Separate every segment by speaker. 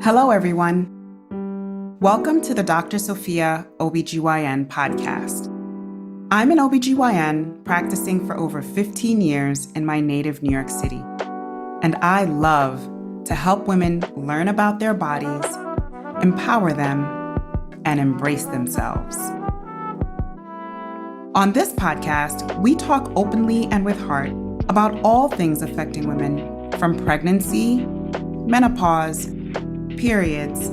Speaker 1: Hello, everyone. Welcome to the Dr. Sophia ObGyn Podcast. I'm an OBGYN practicing for over 15 years in my native New York City, and I love to help women learn about their bodies, empower them, and embrace themselves. On this podcast, we talk openly and with heart about all things affecting women, from pregnancy, menopause, periods,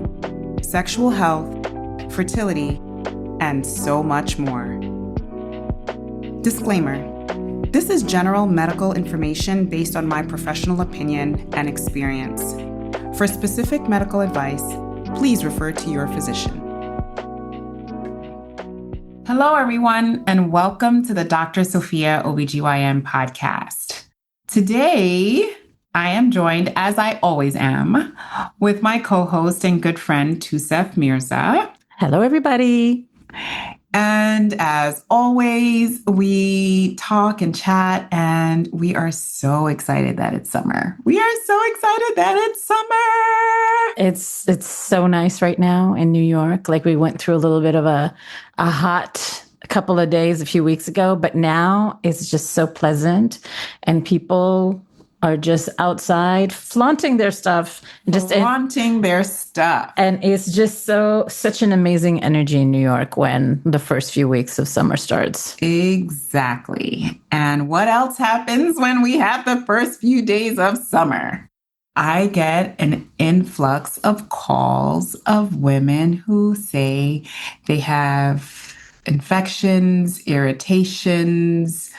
Speaker 1: sexual health, fertility, and so much more. Disclaimer: this is general medical information based on my professional opinion and experience. For specific medical advice, please refer to your physician. Hello, everyone, and welcome to the Dr. Sophia ObGyn Podcast. Today, I am joined, as I always am, with my co-host and good friend, Touseef Mirza.
Speaker 2: Hello, everybody.
Speaker 1: And as always, we talk and chat, and we are so excited that it's summer.
Speaker 2: It's so nice right now in New York. Like, we went through a little bit of a hot couple of days a few weeks ago, but now it's just so pleasant, and people are just outside flaunting their stuff. And it's just such an amazing energy in New York when the first few weeks of summer starts.
Speaker 1: Exactly. And what else happens when we have the first few days of summer? I get an influx of calls of women who say they have infections, irritations,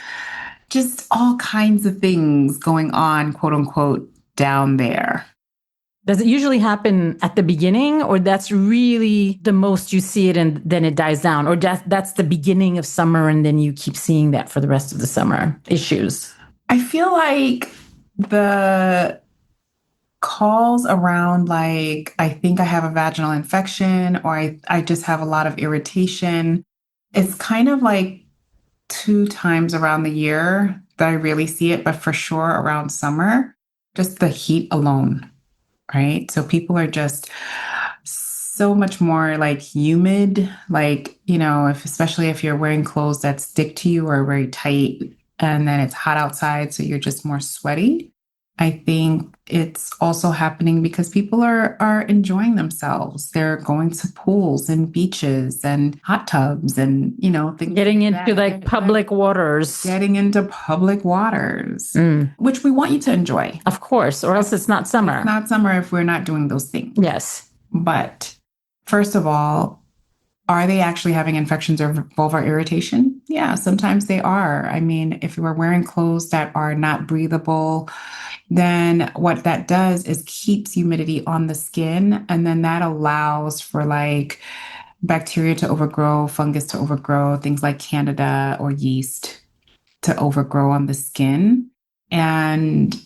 Speaker 1: just all kinds of things going on, quote unquote, down there.
Speaker 2: Does it usually happen at the beginning, or that's really the most you see it and then it dies down? Or that's the beginning of summer and then you keep seeing that for the rest of the summer issues?
Speaker 1: I feel like the calls around, like, I think I have a vaginal infection, or I just have a lot of irritation. It's kind of like 2 times around the year that I really see it, but for sure around summer, just the heat alone, right? So people are just so much more like humid, like, especially if you're wearing clothes that stick to you or are very tight, and then it's hot outside, so you're just more sweaty. I think it's also happening because people are enjoying themselves. They're going to pools and beaches and hot tubs and, things
Speaker 2: getting into public waters.
Speaker 1: Getting into public waters, which we want you to enjoy.
Speaker 2: Of course, or else it's not summer.
Speaker 1: It's not summer if we're not doing those things.
Speaker 2: Yes.
Speaker 1: But first of all, are they actually having infections or vulvar irritation? Yeah, sometimes they are. I mean, if you are wearing clothes that are not breathable, then what that does is keeps humidity on the skin. And then that allows for like bacteria to overgrow, fungus to overgrow, things like Candida or yeast to overgrow on the skin. And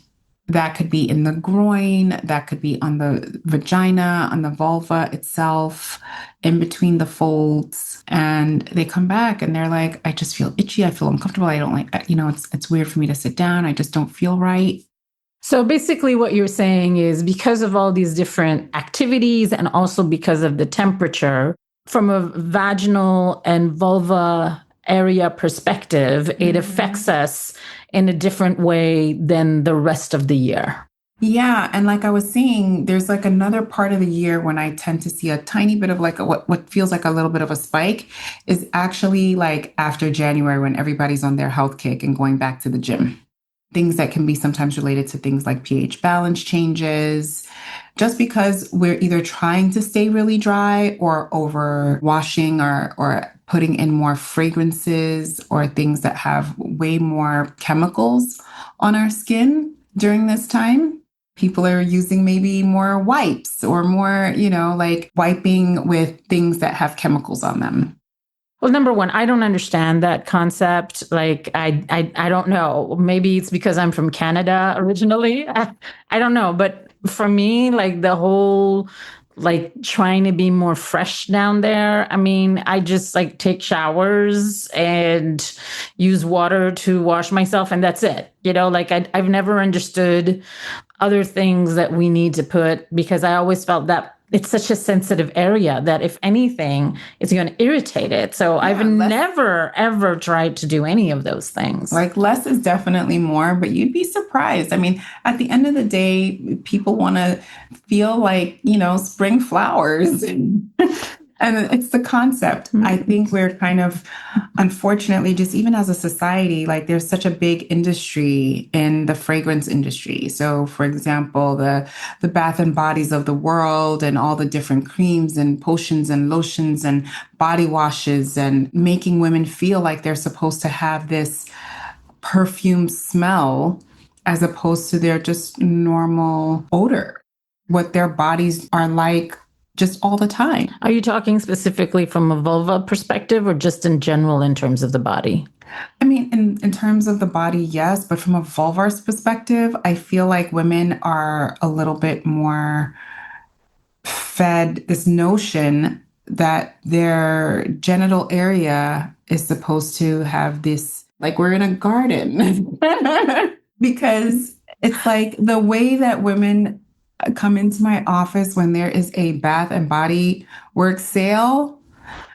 Speaker 1: that could be in the groin, that could be on the vagina, on the vulva itself, in between the folds. And they come back and they're like, I just feel itchy. I feel uncomfortable. I don't like, it's weird for me to sit down. I just don't feel right.
Speaker 2: So basically what you're saying is because of all these different activities and also because of the temperature, from a vaginal and vulva area perspective, it affects us in a different way than the rest of the year.
Speaker 1: Yeah. And like I was saying, there's like another part of the year when I tend to see a tiny bit of like what feels like a little bit of a spike is actually like after January, when everybody's on their health kick and going back to the gym. Things that can be sometimes related to things like pH balance changes, just because we're either trying to stay really dry or over washing or putting in more fragrances or things that have way more chemicals on our skin during this time. People are using maybe more wipes or more, like wiping with things that have chemicals on them.
Speaker 2: Well, number one, I don't understand that concept. Like, I don't know. Maybe it's because I'm from Canada originally. I don't know. But for me, like the whole, like trying to be more fresh down there. I mean, I just like take showers and use water to wash myself, and that's it. Like I've never understood other things that we need to put? Because I always felt that it's such a sensitive area that if anything, it's going to irritate it. So I've never, ever tried to do any of those things.
Speaker 1: Like less is definitely more, but you'd be surprised. I mean, at the end of the day, people want to feel like, spring flowers. And it's the concept. I think we're kind of, unfortunately, just even as a society, like there's such a big industry in the fragrance industry. So, for example, the Bath and Bodies of the world and all the different creams and potions and lotions and body washes and making women feel like they're supposed to have this perfume smell as opposed to their just normal odor, what their bodies are like just all the time.
Speaker 2: Are you talking specifically from a vulva perspective or just in general in terms of the body?
Speaker 1: I mean, in terms of the body, yes, but from a vulvar perspective, I feel like women are a little bit more fed this notion that their genital area is supposed to have this, like we're in a garden. Because it's like the way that women come into my office when there is a Bath and Body Works sale.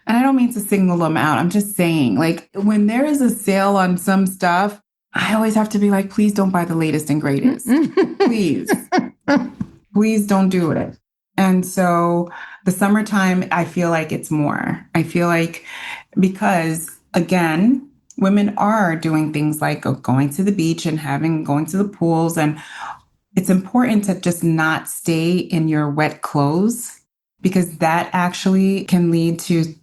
Speaker 1: And I don't mean to single them out. I'm just saying, like, when there is a sale on some stuff, I always have to be like, please don't buy the latest and greatest. Please. Please don't do it. And so the summertime, I feel like it's more. I feel like because, again, women are doing things like going to the beach and going to the pools, and it's important to just not stay in your wet clothes because that actually can lead to,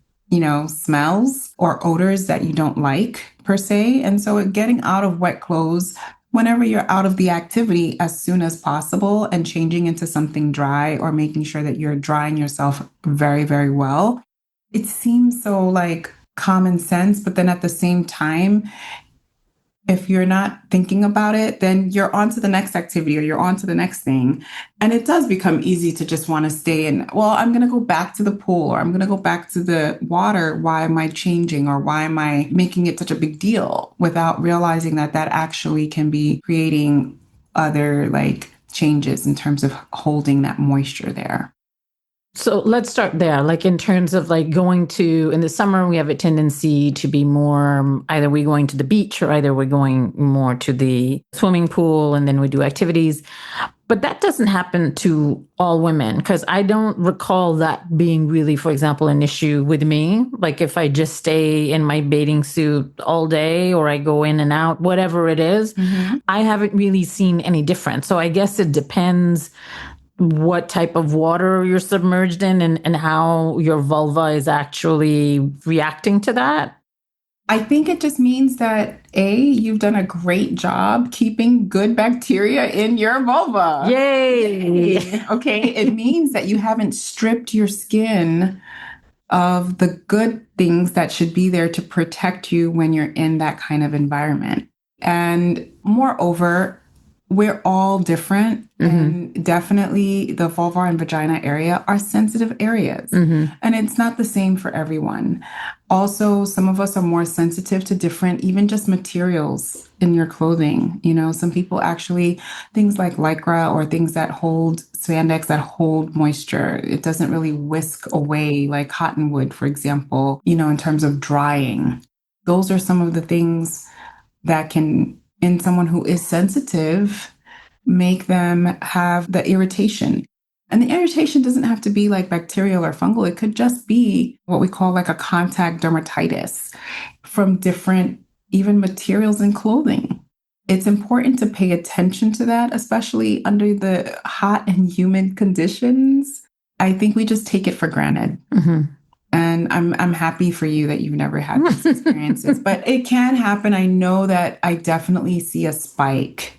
Speaker 1: smells or odors that you don't like per se. And so getting out of wet clothes whenever you're out of the activity as soon as possible and changing into something dry or making sure that you're drying yourself very, very well. It seems so like common sense, but then at the same time, if you're not thinking about it, then you're on to the next activity or you're on to the next thing. And it does become easy to just want to stay in, well, I'm going to go back to the pool or I'm going to go back to the water. Why am I changing or why am I making it such a big deal without realizing that that actually can be creating other like changes in terms of holding that moisture there?
Speaker 2: So let's start there. Like in terms of like going to, in the summer, we have a tendency to be more, either we're going to the beach or either we're going more to the swimming pool and then we do activities. But that doesn't happen to all women because I don't recall that being really, for example, an issue with me. Like if I just stay in my bathing suit all day or I go in and out, whatever it is, I haven't really seen any difference. So I guess it depends what type of water you're submerged in and how your vulva is actually reacting to that?
Speaker 1: I think it just means that you've done a great job keeping good bacteria in your vulva.
Speaker 2: Yay!
Speaker 1: Okay. It means that you haven't stripped your skin of the good things that should be there to protect you when you're in that kind of environment. And moreover, we're all different, and definitely the vulvar and vagina area are sensitive areas, and it's not the same for everyone. Also, some of us are more sensitive to different, even just materials in your clothing. Some people actually, things like Lycra or things that hold spandex that hold moisture, it doesn't really whisk away like cotton would, for example, in terms of drying. Those are some of the things that can, in someone who is sensitive, make them have the irritation. And the irritation doesn't have to be like bacterial or fungal. It could just be what we call like a contact dermatitis from different even materials in clothing. It's important to pay attention to that, especially under the hot and humid conditions. I think we just take it for granted. And I'm happy for you that you've never had these experiences, but it can happen. I know that I definitely see a spike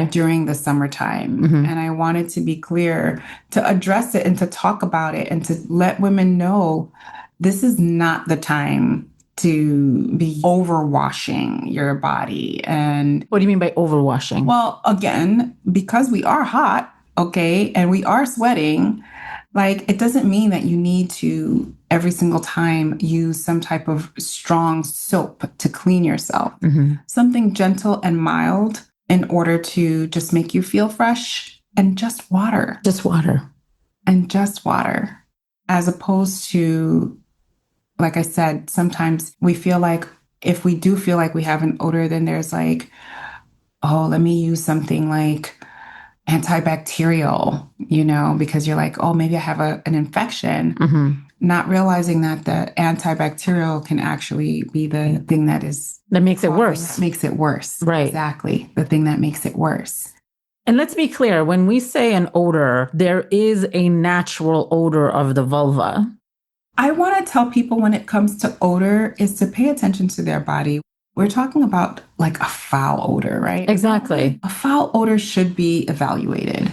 Speaker 1: during the summertime. And I wanted to be clear to address it and to talk about it and to let women know this is not the time to be overwashing your body. And
Speaker 2: what do you mean by overwashing?
Speaker 1: Well, again, because we are hot, okay, and we are sweating, like it doesn't mean that you need to every single time use some type of strong soap to clean yourself. Something gentle and mild in order to just make you feel fresh and just water.
Speaker 2: Just water.
Speaker 1: And just water. As opposed to, like I said, sometimes we feel like if we do feel like we have an odor, then there's like, oh, let me use something like antibacterial, because you're like, oh, maybe I have an infection, not realizing that the antibacterial can actually be the thing that
Speaker 2: makes it worse.
Speaker 1: That makes it worse.
Speaker 2: Right.
Speaker 1: Exactly. The thing that makes it worse.
Speaker 2: And let's be clear, when we say an odor, there is a natural odor of the vulva.
Speaker 1: I want to tell people when it comes to odor is to pay attention to their body. We're talking about like a foul odor, right?
Speaker 2: Exactly.
Speaker 1: A foul odor should be evaluated.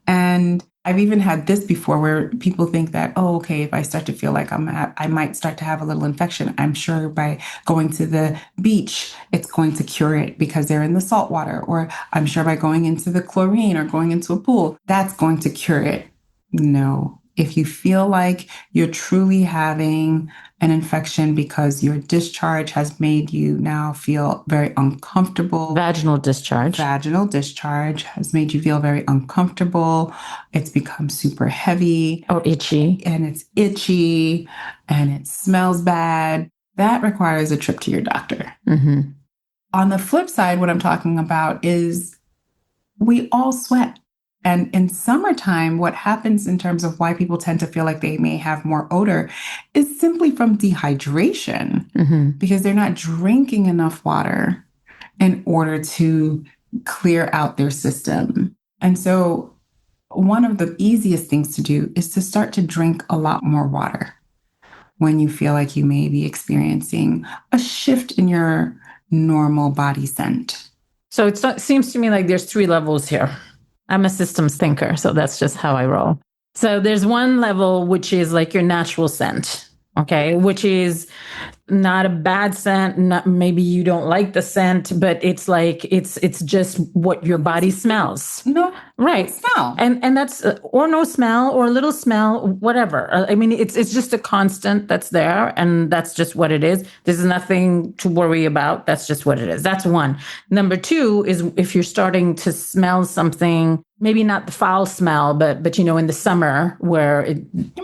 Speaker 1: And I've even had this before where people think that, oh, okay, if I start to feel like I might start to have a little infection, I'm sure by going to the beach, it's going to cure it because they're in the salt water. Or I'm sure by going into the chlorine or going into a pool, that's going to cure it. No. If you feel like you're truly having an infection because your discharge has made you now feel very uncomfortable.
Speaker 2: Vaginal discharge
Speaker 1: Has made you feel very uncomfortable. It's become super heavy.
Speaker 2: Or itchy.
Speaker 1: And it's itchy and it smells bad. That requires a trip to your doctor. On the flip side, what I'm talking about is we all sweat. And in summertime, what happens in terms of why people tend to feel like they may have more odor is simply from dehydration, because they're not drinking enough water in order to clear out their system. And so one of the easiest things to do is to start to drink a lot more water when you feel like you may be experiencing a shift in your normal body scent.
Speaker 2: So it seems to me like there's 3 levels here. I'm a systems thinker, so that's just how I roll. So there's one level, which is like your natural scent, okay, which is not a bad scent. Maybe you don't like the scent, but it's like, it's just what your body smells.
Speaker 1: No,
Speaker 2: right.
Speaker 1: Smell.
Speaker 2: And that's, or no smell or a little smell, whatever. I mean, it's just a constant that's there. And that's just what it is. There's nothing to worry about. That's just what it is. That's one. Number 2 is if you're starting to smell something, maybe not the foul smell, but in the summer where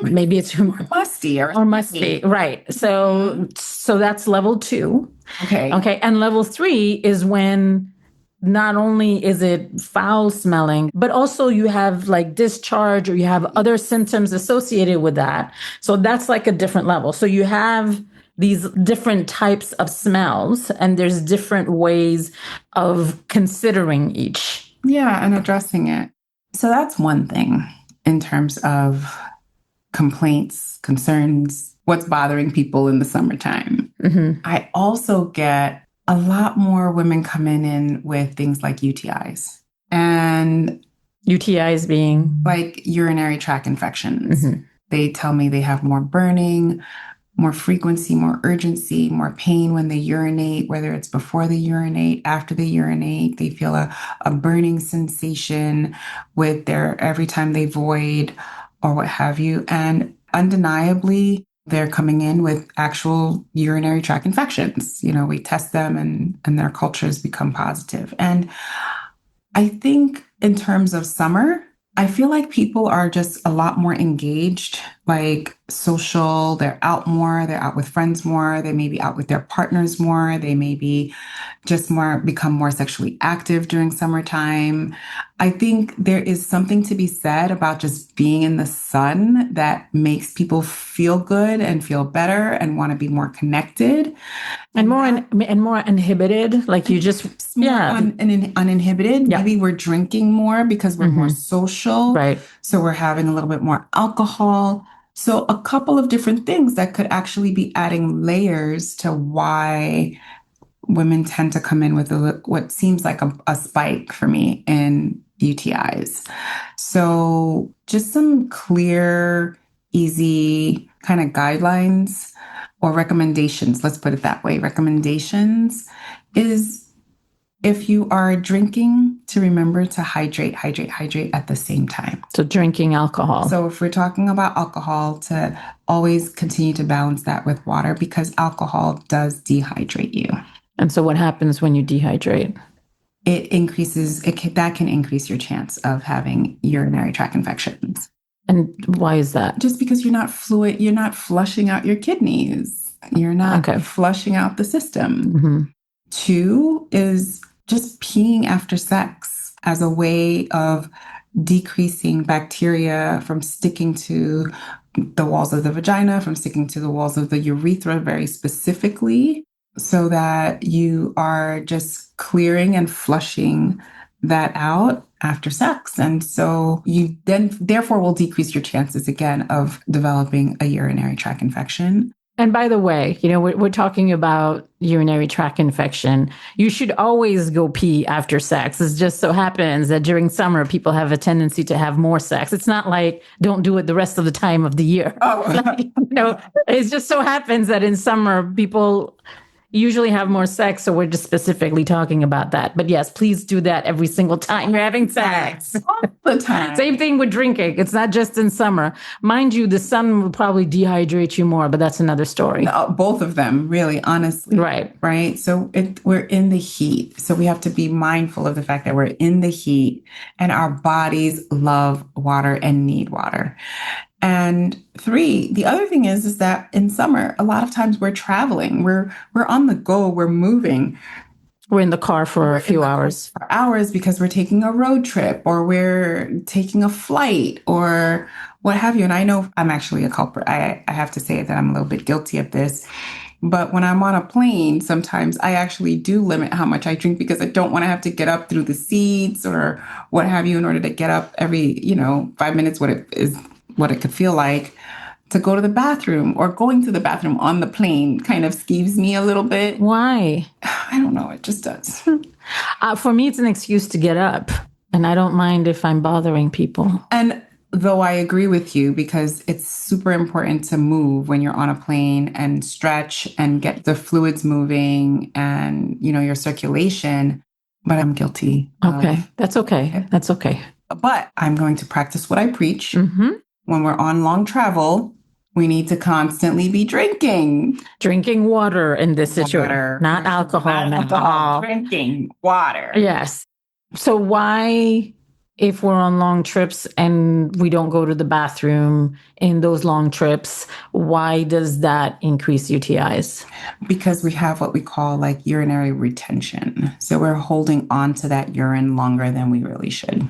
Speaker 2: maybe it's
Speaker 1: musty
Speaker 2: or musty. Right. So that's level 2. Okay. And level 3 is when not only is it foul smelling, but also you have like discharge or you have other symptoms associated with that. So that's like a different level. So you have these different types of smells and there's different ways of considering each.
Speaker 1: Yeah, and addressing it. So that's one thing in terms of complaints, concerns, what's bothering people in the summertime. I also get a lot more women coming in with things like UTIs. And
Speaker 2: UTIs being?
Speaker 1: Like urinary tract infections. They tell me they have more burning, more frequency, more urgency, more pain when they urinate, whether it's before they urinate, after they urinate. They feel a burning sensation with every time they void or what have you. And undeniably, they're coming in with actual urinary tract infections. We test them and their cultures become positive. And I think in terms of summer, I feel like people are just a lot more engaged, like social. They're out more. They're out with friends more. They may be out with their partners more. They may be just become more sexually active during summertime. I think there is something to be said about just being in the sun that makes people feel good and feel better and want to be more connected.
Speaker 2: And more inhibited, like you just
Speaker 1: uninhibited.
Speaker 2: Yeah.
Speaker 1: Maybe we're drinking more because we're more social,
Speaker 2: right?
Speaker 1: So we're having a little bit more alcohol. So a couple of different things that could actually be adding layers to why women tend to come in with what seems like a spike for me in UTIs. So just some clear, easy kind of guidelines or recommendations, let's put it that way. Recommendations is if you are drinking, to remember to hydrate at the same time.
Speaker 2: So drinking alcohol.
Speaker 1: So if we're talking about alcohol, to always continue to balance that with water because alcohol does dehydrate you.
Speaker 2: And so what happens when you dehydrate?
Speaker 1: that can increase your chance of having urinary tract infections.
Speaker 2: And why is that?
Speaker 1: Just because you're not flushing out your kidneys. You're not flushing out the system.
Speaker 2: Mm-hmm.
Speaker 1: 2 is just peeing after sex as a way of decreasing bacteria from sticking to the walls of the vagina, from sticking to the walls of the urethra very specifically, so that you are just clearing and flushing that out after sex. And so you then therefore will decrease your chances again of developing a urinary tract infection.
Speaker 2: And by the way, we're talking about urinary tract infection. You should always go pee after sex. It just so happens that during summer, people have a tendency to have more sex. It's not like don't do it the rest of the time of the year.
Speaker 1: Oh,
Speaker 2: it just so happens that in summer, people usually have more sex. So we're just specifically talking about that. But yes, please do that every single time you're having sex.
Speaker 1: All the time.
Speaker 2: Same thing with drinking. It's not just in summer. Mind you, the sun will probably dehydrate you more, but that's another story.
Speaker 1: No, both of them, really, honestly.
Speaker 2: Right.
Speaker 1: So we're in the heat. So we have to be mindful of the fact that we're in the heat and our bodies love water and need water. And 3, the other thing is that in summer, a lot of times we're traveling, we're on the go, we're moving.
Speaker 2: We're in the car for a few hours.
Speaker 1: For hours because we're taking a road trip or we're taking a flight or what have you. And I know I'm actually a culprit. I have to say that I'm a little bit guilty of this. But when I'm on a plane, sometimes I actually do limit how much I drink because I don't want to have to get up through the seats or what have you in order to get up every, 5 minutes, what it could feel like to go to the bathroom, or going to the bathroom on the plane kind of skeeves me a little bit.
Speaker 2: Why?
Speaker 1: I don't know. It just does.
Speaker 2: For me, it's an excuse to get up, and I don't mind if I'm bothering people.
Speaker 1: And though I agree with you, because it's super important to move when you're on a plane and stretch and get the fluids moving and, your circulation, but I'm guilty.
Speaker 2: Okay. That's okay. That's okay.
Speaker 1: But I'm going to practice what I preach.
Speaker 2: Mm-hmm.
Speaker 1: When we're on long travel, we need to constantly be drinking.
Speaker 2: Drinking water in this situation, not alcohol.
Speaker 1: Drinking water.
Speaker 2: Yes. So why, if we're on long trips and we don't go to the bathroom in those long trips, why does that increase UTIs?
Speaker 1: Because we have what we call urinary retention. So we're holding on to that urine longer than we really should.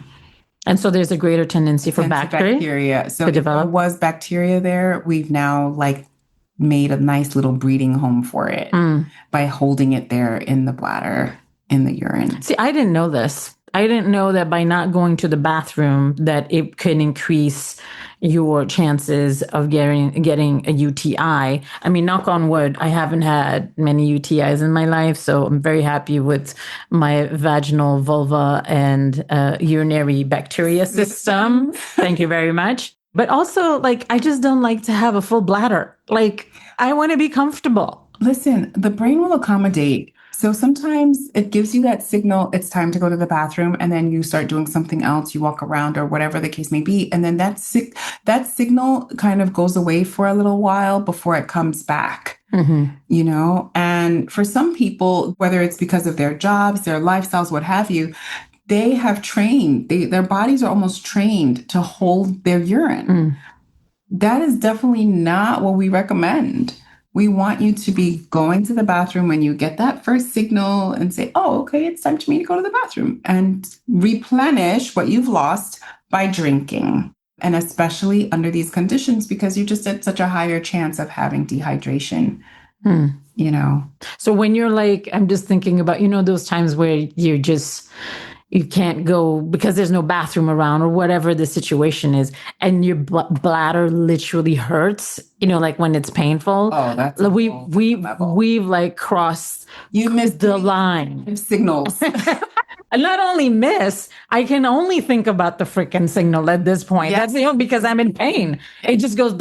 Speaker 2: And so there's a greater tendency for bacteria
Speaker 1: So
Speaker 2: to
Speaker 1: if
Speaker 2: develop.
Speaker 1: there was bacteria there, we've now made a nice little breeding home for it by holding it there in the bladder, in the urine.
Speaker 2: See, I didn't know this. I didn't know that by not going to the bathroom that it could increase your chances of getting a UTI. I mean, knock on wood, I haven't had many UTIs in my life, so I'm very happy with my vaginal, vulva, and urinary bacteria system. Thank you very much. But also, I just don't like to have a full bladder. I want to be comfortable.
Speaker 1: Listen, the brain will accommodate. So sometimes it gives you that signal, it's time to go to the bathroom, and then you start doing something else, you walk around or whatever the case may be. And then that signal kind of goes away for a little while before it comes back, And for some people, whether it's because of their jobs, their lifestyles, what have you, they have trained, their bodies are almost trained to hold their urine. That is definitely not what we recommend. We want you to be going to the bathroom when you get that first signal and say, oh, okay, it's time for me to go to the bathroom, and replenish what you've lost by drinking. And especially under these conditions, because you just at such a higher chance of having dehydration,
Speaker 2: So when you're I'm just thinking about, those times where you can't go because there's no bathroom around or whatever the situation is, and your bladder literally hurts, when it's painful.
Speaker 1: Oh, that's
Speaker 2: we've crossed the line.
Speaker 1: Signals.
Speaker 2: Not only miss, I can only think about the freaking signal at this point.
Speaker 1: Yeah.
Speaker 2: That's the only, because I'm in pain. It just goes,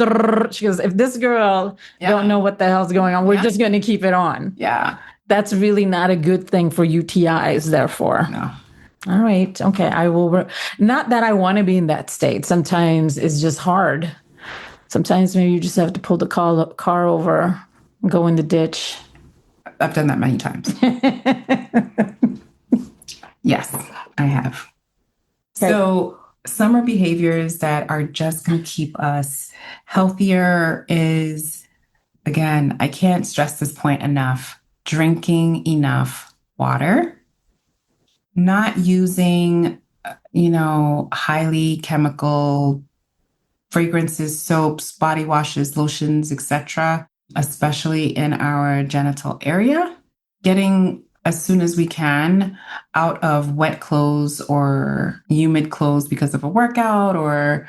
Speaker 2: she goes, if this girl don't know what the hell's going on, we're just going to keep it on.
Speaker 1: Yeah.
Speaker 2: That's really not a good thing for UTIs, therefore.
Speaker 1: No.
Speaker 2: All right. Okay. I will. Not that I want to be in that state. Sometimes it's just hard. Sometimes maybe you just have to pull the car over, and go in the ditch.
Speaker 1: I've done that many times. Yes, I have.
Speaker 2: Okay.
Speaker 1: So summer behaviors that are just going to keep us healthier is, again, I can't stress this point enough, drinking enough water, not using, highly chemical fragrances, soaps, body washes, lotions, etc., especially in our genital area. Getting as soon as we can out of wet clothes or humid clothes because of a workout or,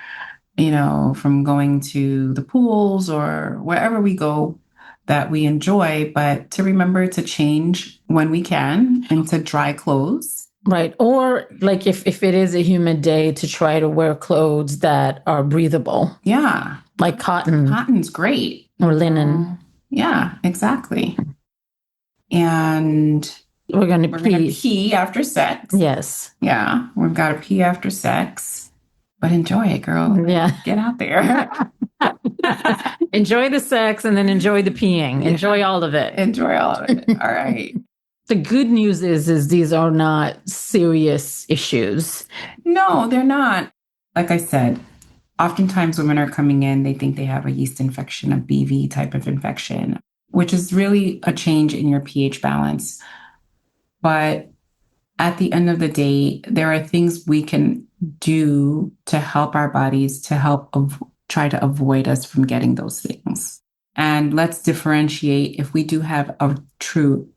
Speaker 1: from going to the pools or wherever we go that we enjoy, but to remember to change when we can into dry clothes.
Speaker 2: Right. Or like if it is a humid day, to try to wear clothes that are breathable.
Speaker 1: Yeah.
Speaker 2: Like cotton.
Speaker 1: Cotton's great.
Speaker 2: Or linen.
Speaker 1: Yeah, exactly. And
Speaker 2: we're going to
Speaker 1: pee after sex.
Speaker 2: Yes.
Speaker 1: Yeah, we've got to pee after sex, but enjoy it, girl.
Speaker 2: Yeah.
Speaker 1: Get out there.
Speaker 2: Enjoy the sex and then enjoy the peeing. Yeah. Enjoy all of it.
Speaker 1: Enjoy all of it. All right.
Speaker 2: The good news is these are not serious issues.
Speaker 1: No, they're not. Like I said, oftentimes women are coming in, they think they have a yeast infection, a BV type of infection, which is really a change in your pH balance. But at the end of the day, there are things we can do to help our bodies to help try to avoid us from getting those things. And let's differentiate if we do have a true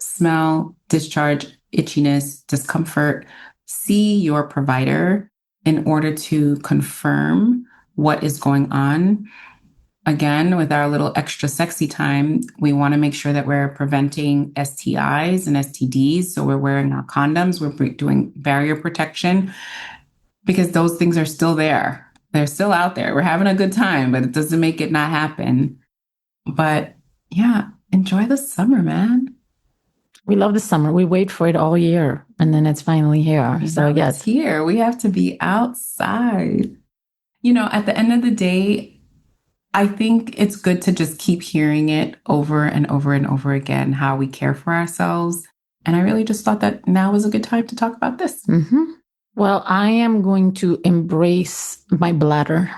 Speaker 1: smell, discharge, itchiness, discomfort, see your provider in order to confirm what is going on. Again, with our little extra sexy time, we want to make sure that we're preventing STIs and STDs. So we're wearing our condoms, we're doing barrier protection because those things are still there. They're still out there. We're having a good time, but it doesn't make it not happen. But yeah, enjoy the summer, man.
Speaker 2: We love the summer. We wait for it all year and then it's finally here. So yes,
Speaker 1: it's here. We have to be outside. At the end of the day, I think it's good to just keep hearing it over and over and over again, how we care for ourselves. And I really just thought that now was a good time to talk about this.
Speaker 2: Mm-hmm. Well, I am going to embrace my bladder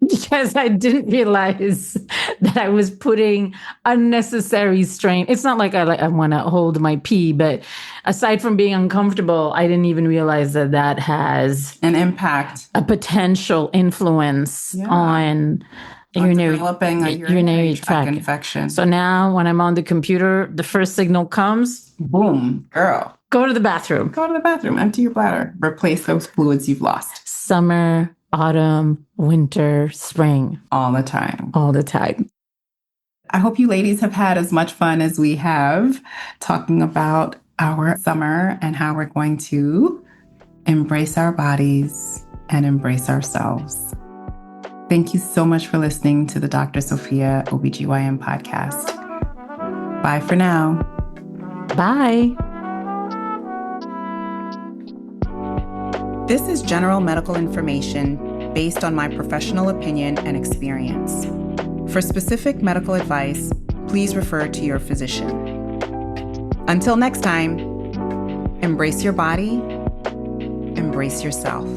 Speaker 2: because I didn't realize that I was putting unnecessary strain. It's not like I want to hold my pee, but aside from being uncomfortable, I didn't even realize that has
Speaker 1: an impact,
Speaker 2: a potential influence on
Speaker 1: developing a urinary tract infection.
Speaker 2: So now when I'm on the computer, the first signal comes,
Speaker 1: boom, girl.
Speaker 2: Go to the bathroom.
Speaker 1: Go to the bathroom, empty your bladder, replace those fluids you've lost.
Speaker 2: Summer, autumn, winter, spring.
Speaker 1: All the time.
Speaker 2: All the time.
Speaker 1: I hope you ladies have had as much fun as we have talking about our summer and how we're going to embrace our bodies and embrace ourselves. Thank you so much for listening to the Dr. Sophia ObGyn Podcast. Bye for now.
Speaker 2: Bye.
Speaker 1: This is general medical information based on my professional opinion and experience. For specific medical advice, please refer to your physician. Until next time, embrace your body, embrace yourself.